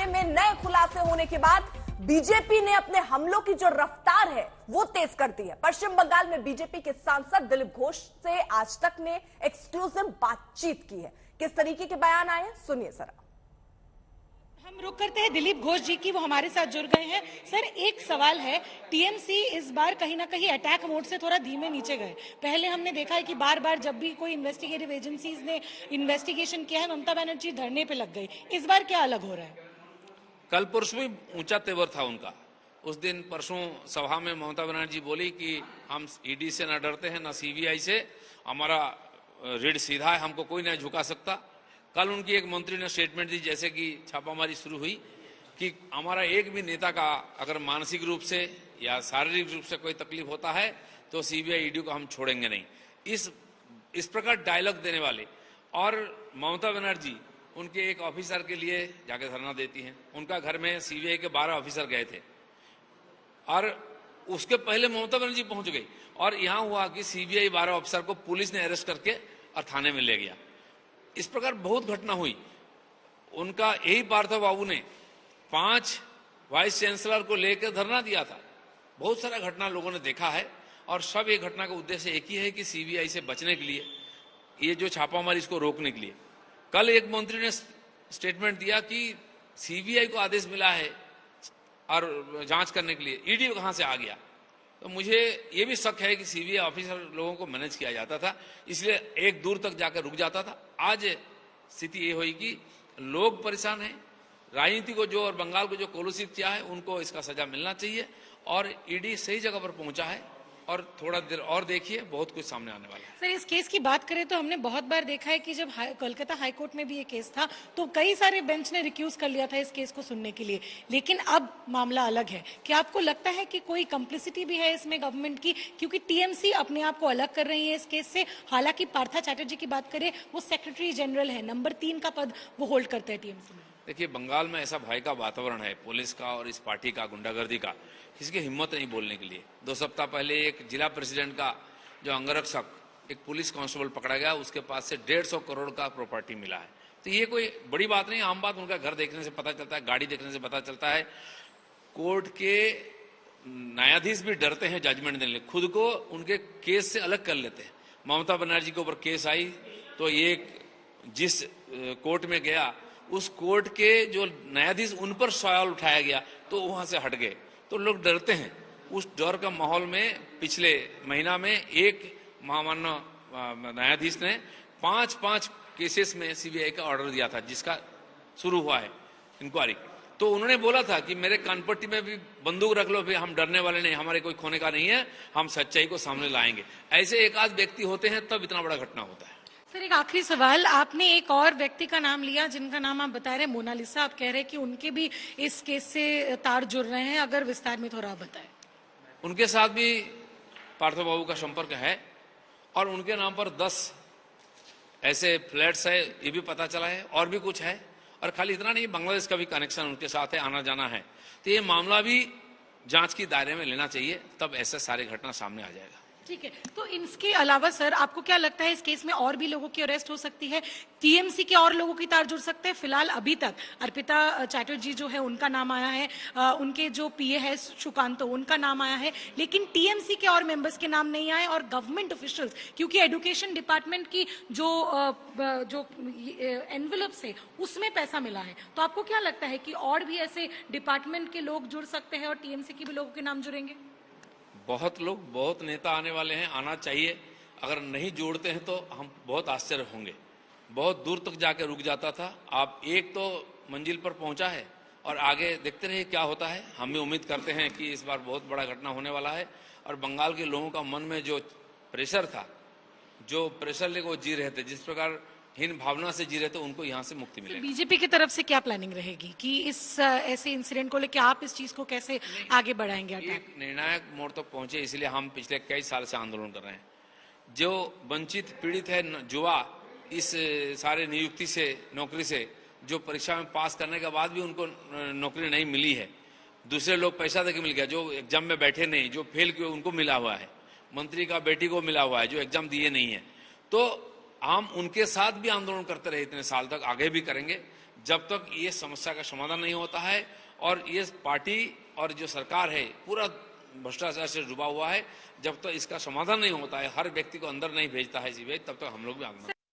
मामले में नए खुलासे होने के बाद बीजेपी ने अपने हमलों की जो रफ्तार है वो तेज कर दी है। पश्चिम बंगाल में बीजेपी के सांसद दिलीप घोष से आज तक ने एक्सक्लूसिव बातचीत की है। किस तरीके के बयान आए सुनिए जरा। हम रुक करते हैं दिलीप घोष जी की, वो हमारे साथ जुड़ गए हैं। सर, एक सवाल है, टीएमसी इस बार कहीं ना कहीं अटैक मोड से थोड़ा धीमे नीचे गए। पहले हमने देखा है कि बार बार जब भी कोई इन्वेस्टिगेटिव एजेंसीज ने इन्वेस्टिगेशन किया है, ममता बनर्जी धरने पे लग गई। इस बार क्या अलग हो रहा है? कल परसों भी ऊंचा तेवर था उनका। उस दिन परसों सभा में ममता बनर्जी बोली कि हम ईडी से न डरते हैं न सीबीआई से, हमारा रीढ़ सीधा है, हमको कोई नहीं झुका सकता। कल उनकी एक मंत्री ने स्टेटमेंट दी, जैसे कि छापामारी शुरू हुई, कि हमारा एक भी नेता का अगर मानसिक रूप से या शारीरिक रूप से कोई तकलीफ होता है तो सीबीआई ईडी को हम छोड़ेंगे नहीं। इस प्रकार डायलॉग देने वाले और ममता बनर्जी उनके एक ऑफिसर के लिए जाके धरना देती हैं। उनका घर में सीबीआई के 12 ऑफिसर गए थे और उसके पहले ममता बनर्जी पहुंच गई और यहां हुआ कि सीबीआई 12 ऑफिसर को पुलिस ने अरेस्ट करके और थाने में ले गया। इस प्रकार बहुत घटना हुई। उनका यही पार्थो बाबू ने 5 वाइस चांसलर को लेकर धरना दिया था। बहुत सारा घटना लोगों ने देखा है और सब ये घटना का उद्देश्य एक ही है कि सीबीआई से बचने के लिए, ये जो छापामारी इसको रोकने के लिए। कल एक मंत्री ने स्टेटमेंट दिया कि सीबीआई को आदेश मिला है और जांच करने के लिए, ईडी कहां से आ गया। तो मुझे ये भी शक है कि सीबीआई ऑफिसर लोगों को मैनेज किया जाता था, इसलिए एक दूर तक जाकर रुक जाता था। आज स्थिति ये हुई कि लोग परेशान हैं, राजनीति को जो और बंगाल को जो कलुषित किया है उनको इसका सजा मिलना चाहिए और ईडी सही जगह पर पहुंचा है और थोड़ा देर और देखिए, बहुत कुछ सामने आने वाला है। सर, इस केस की बात करें तो हमने बहुत बार देखा है कि जब कोलकाता हाईकोर्ट में भी ये केस था तो कई सारे बेंच ने रिक्यूज कर लिया था इस केस को सुनने के लिए, लेकिन अब मामला अलग है। क्या आपको लगता है कि कोई कंप्लिसिटी भी है इसमें गवर्नमेंट की, क्योंकि टीएमसी अपने आप को अलग कर रही है इस केस से? हालांकि पार्था चैटर्जी की बात करें, वो सेक्रेटरी जनरल है, नंबर 3 का पद वो होल्ड करते हैं टीएमसी में। देखिए, बंगाल में ऐसा भय का वातावरण है, पुलिस का और इस पार्टी का, गुंडागर्दी का, किसी की हिम्मत नहीं बोलने के लिए। 2 सप्ताह पहले एक जिला प्रेसिडेंट का जो अंगरक्षक, एक पुलिस कांस्टेबल पकड़ा गया, उसके पास से 150 करोड़ का प्रॉपर्टी मिला है। तो ये कोई बड़ी बात नहीं, आम बात। उनका घर देखने से पता चलता है, गाड़ी देखने से पता चलता है। कोर्ट के न्यायाधीश भी डरते हैं जजमेंट देने, खुद को उनके केस से अलग कर लेते हैं। ममता बनर्जी के ऊपर केस आई तो ये जिस कोर्ट में गया, उस कोर्ट के जो न्यायाधीश, उन पर सवाल उठाया गया तो वहां से हट गए। तो लोग डरते हैं। उस डर का माहौल में पिछले महीना में एक महामान्य न्यायाधीश ने 5 केसेस में सीबीआई का ऑर्डर दिया था, जिसका शुरू हुआ है इंक्वायरी। तो उन्होंने बोला था कि मेरे कानपट्टी में भी बंदूक रख लो, फिर हम डरने वाले नहीं, हमारे कोई खोने का नहीं है, हम सच्चाई को सामने लाएंगे। ऐसे एक आध व्यक्ति होते हैं तब इतना बड़ा घटना होता है। सर, एक आखिरी सवाल, आपने एक और व्यक्ति का नाम लिया जिनका नाम आप बता रहे हैं मोनालिसा। आप कह रहे हैं कि उनके भी इस केस से तार जुड़ रहे हैं, अगर विस्तार में थोड़ा बताएं। उनके साथ भी पार्थो बाबू का संपर्क है और उनके नाम पर 10 ऐसे फ्लैट्स है, ये भी पता चला है, और भी कुछ है। और खाली इतना नहीं, बांग्लादेश का भी कनेक्शन उनके साथ है, आना जाना है। तो ये मामला भी जांच की दायरे में लेना चाहिए, तब ऐसे सारे घटना सामने आ जाएगा। ठीक है, तो इसके अलावा सर आपको क्या लगता है इस केस में और भी लोगों की अरेस्ट हो सकती है? टीएमसी के और लोगों की तार जुड़ सकते हैं? फिलहाल अभी तक अर्पिता चैटर्जी जो है उनका नाम आया है, उनके जो पीए है सुकांतो, उनका नाम आया है, लेकिन टीएमसी के और मेंबर्स के नाम नहीं आए। और गवर्नमेंट ऑफिशियल्स, क्योंकि एजुकेशन डिपार्टमेंट की जो एनवेलप्स है उसमें पैसा मिला है, तो आपको क्या लगता है कि और भी ऐसे डिपार्टमेंट के लोग जुड़ सकते हैं और टीएमसी के भी लोगों के नाम जुड़ेंगे? बहुत लोग, बहुत नेता आने वाले हैं, आना चाहिए। अगर नहीं जोड़ते हैं तो हम बहुत आश्चर्य होंगे। बहुत दूर तक जाकर रुक जाता था, आप एक तो मंजिल पर पहुंचा है और आगे देखते रहिए क्या होता है। हम भी उम्मीद करते हैं कि इस बार बहुत बड़ा घटना होने वाला है और बंगाल के लोगों का मन में जो प्रेशर था, जो प्रेशर लेकर वो जी रहे थे, जिस प्रकार हीन भावना से जी रहे थे, उनको यहाँ से मुक्ति मिलेगी। बीजेपी की तरफ से क्या प्लानिंग रहेगी कि इस ऐसे इंसिडेंट को लेकर आप इस चीज को कैसे आगे बढ़ाएंगे? एक निर्णायक मोड़ तक पहुंचे, इसलिए हम पिछले कई साल से आंदोलन कर रहे हैं। जो वंचित पीड़ित है, युवा, इस सारे नियुक्ति से, नौकरी से, जो परीक्षा में पास करने के बाद भी उनको नौकरी नहीं मिली है, दूसरे लोग पैसा देके मिल गया, जो एग्जाम में बैठे नहीं, जो फेल किए उनको मिला हुआ है, मंत्री का बेटी को मिला हुआ है जो एग्जाम दिए नहीं है। तो हम उनके साथ भी आंदोलन करते रहे इतने साल तक, आगे भी करेंगे। जब तक ये समस्या का समाधान नहीं होता है और ये पार्टी और जो सरकार है पूरा भ्रष्टाचार से डूबा हुआ है, जब तक इसका समाधान नहीं होता है, हर व्यक्ति को अंदर नहीं भेजता है सीबीआई, तब तक हम लोग भी आंदोलन